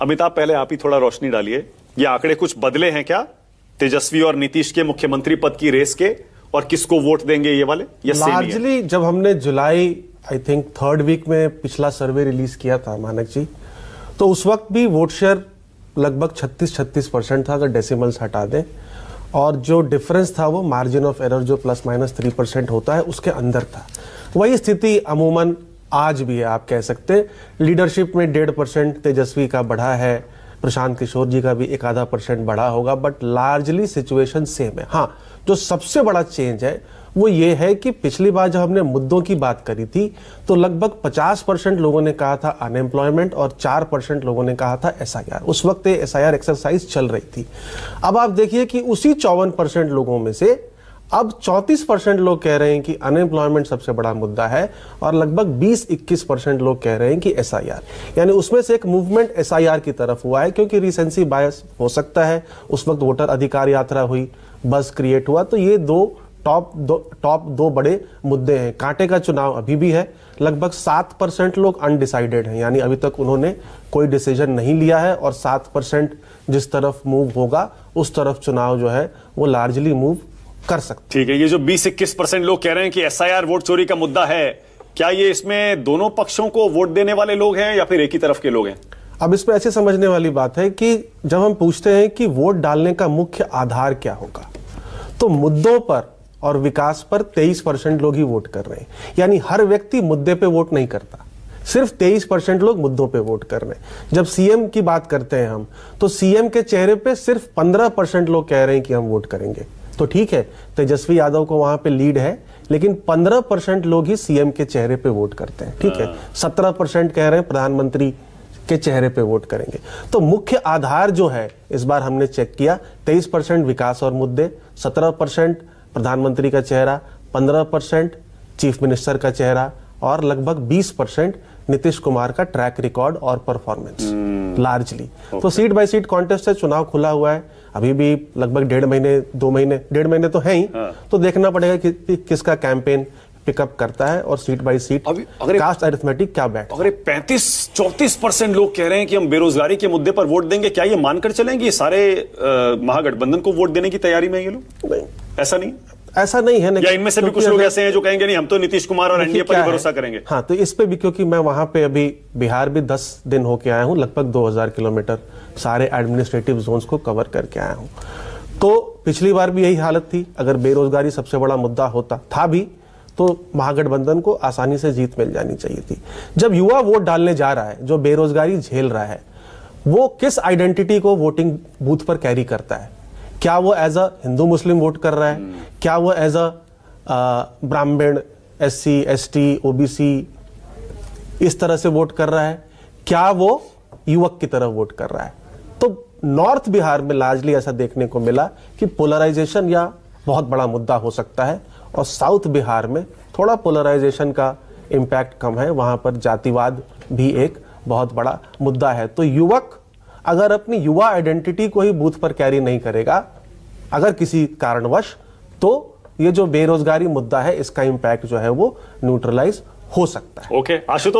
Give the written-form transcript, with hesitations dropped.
अमिताभ, पहले आप ही थोड़ा रोशनी डालिए, ये आंकड़े कुछ बदले हैं क्या तेजस्वी और नीतीश के मुख्यमंत्री पद की रेस के, और किसको वोट देंगे ये वाले? लार्जली जब हमने जुलाई आई थिंक 3rd वीक में पिछला सर्वे रिलीज किया था मानक जी, तो उस वक्त भी वोट शेयर लगभग 36% था अगर डेसिमल्स हटा दें, और जो डिफरेंस था वो मार्जिन ऑफ एरर जो ±3% होता है उसके अंदर था। वही स्थिति अमूमन आज भी है, आप कह सकते हैं। लीडरशिप में 1.5% तेजस्वी का बढ़ा है, प्रशांत किशोर जी का भी 0.5% बढ़ा होगा, बट लार्जली सिचुएशन सेम है। हाँ, जो सबसे बड़ा चेंज है वो ये है कि पिछली बार जब हमने मुद्दों की बात करी थी तो लगभग 50% लोगों ने कहा था अनएम्प्लॉयमेंट और 4% लोगों ने कहा था SIR। उस वक्त ये SIR एक्सरसाइज चल रही थी। अब आप देखिए कि उसी 54% लोगों में से अब 34% लोग कह रहे हैं कि अनएम्प्लॉयमेंट सबसे बड़ा मुद्दा है, और लगभग 20-21% लोग कह रहे हैं कि SIR। यानी उसमें से एक मूवमेंट SIR की तरफ हुआ है, क्योंकि रिसेंसी बायस हो सकता है। उस वक्त वोटर अधिकार यात्रा हुई, बस क्रिएट हुआ, तो ये टॉप दो बड़े मुद्दे हैं। कांटे का चुनाव अभी भी है, लगभग 7% लोग अनडिसाइडेड हैं, यानी अभी तक उन्होंने कोई डिसीजन नहीं लिया है, और 7% जिस तरफ मूव होगा उस तरफ चुनाव जो है वो लार्जली मूव कर सकते। ठीक है, ये जो 20-21% लोग कह रहे हैं कि SIR वोट चोरी का मुद्दा है, क्या ये इसमें दोनों पक्षों को वोट देने वाले लोग हैं या फिर एक ही तरफ के लोग हैं? अब इसमें ऐसे समझने वाली बात है कि जब हम पूछते हैं कि वोट डालने का मुख्य आधार क्या होगा, तो मुद्दों पर और विकास पर 23% लोग ही वोट कर रहे हैं। यानी हर व्यक्ति मुद्दे पे वोट नहीं करता, सिर्फ 23% लोग मुद्दों पे वोट कर रहे हैं। जब सीएम की बात करते हैं हम, तो सीएम के चेहरे पे सिर्फ 15% लोग कह रहे हैं कि हम वोट करेंगे। तो ठीक है, तेजस्वी यादव को वहां पे लीड है, लेकिन 15% लोग ही सीएम के चेहरे पे वोट करते हैं। ठीक है, 17% कह रहे हैं प्रधानमंत्री के चेहरे पे वोट करेंगे। तो मुख्य आधार जो है इस बार हमने चेक किया, 23% विकास और मुद्दे, 17% प्रधानमंत्री का चेहरा, 15% चीफ मिनिस्टर का चेहरा, और लगभग 20% नीतीश कुमार का ट्रैक रिकॉर्ड और परफॉर्मेंस लार्जली। तो सीट बाय सीट कॉन्टेस्ट है, चुनाव खुला हुआ है, अभी भी लगभग 1.5 महीने तो है ही। तो देखना पड़ेगा कि किसका कैंपेन पिकअप करता है और seat by seat caste arithmetic क्या बैठ। अगर 35-34% लोग कह रहे हैं कि हम बेरोजगारी के मुद्दे पर वोट देंगे, क्या ये मानकर चलेंगे ये सारे महागठबंधन को वोट देने की तैयारी में ये लोग? नहीं, ऐसा नहीं, ऐसा नहीं है। या इनमें से भी कुछ लोग ऐसे हैं जो कहेंगे नहीं हम तो नीतीश कुमार और एनडीए पर ही भरोसा करेंगे? हाँ, तो इस पे भी, क्योंकि मैं वहां पे अभी बिहार भी 10 दिन होके आया हूं, लगभग 2000 किलोमीटर सारे एडमिनिस्ट्रेटिव जोन्स को कवर करके आया हूं। तो पिछली बार भी यही हालत थी। अगर बेरोजगारी सबसे बड़ा मुद्दा होता था भी, तो महागठबंधन को आसानी से जीत मिल जानी चाहिए थी। जब युवा वोट डालने जा रहा है, जो बेरोजगारी झेल रहा है, वो किस आइडेंटिटी को वोटिंग बूथ पर कैरी करता है? क्या वो as a Hindu Muslim vote कर रहा है? क्या वो एज अ ब्राह्मण, SC, ST, OBC इस तरह से वोट कर रहा है? क्या वो युवक की तरह वोट कर रहा है? तो नॉर्थ बिहार में लार्जली ऐसा देखने को मिला कि पोलराइजेशन या बहुत बड़ा मुद्दा हो सकता है, और साउथ बिहार में थोड़ा पोलराइजेशन का इम्पैक्ट कम है, वहां पर जातिवाद भी एक बहुत बड़ा मुद्दा है। तो युवक अगर अपनी युवा आइडेंटिटी को ही बूथ पर कैरी नहीं करेगा अगर किसी कारणवश, तो ये जो बेरोजगारी मुद्दा है इसका इम्पैक्ट जो है वो न्यूट्रलाइज हो सकता है। ओके, आशुतोष।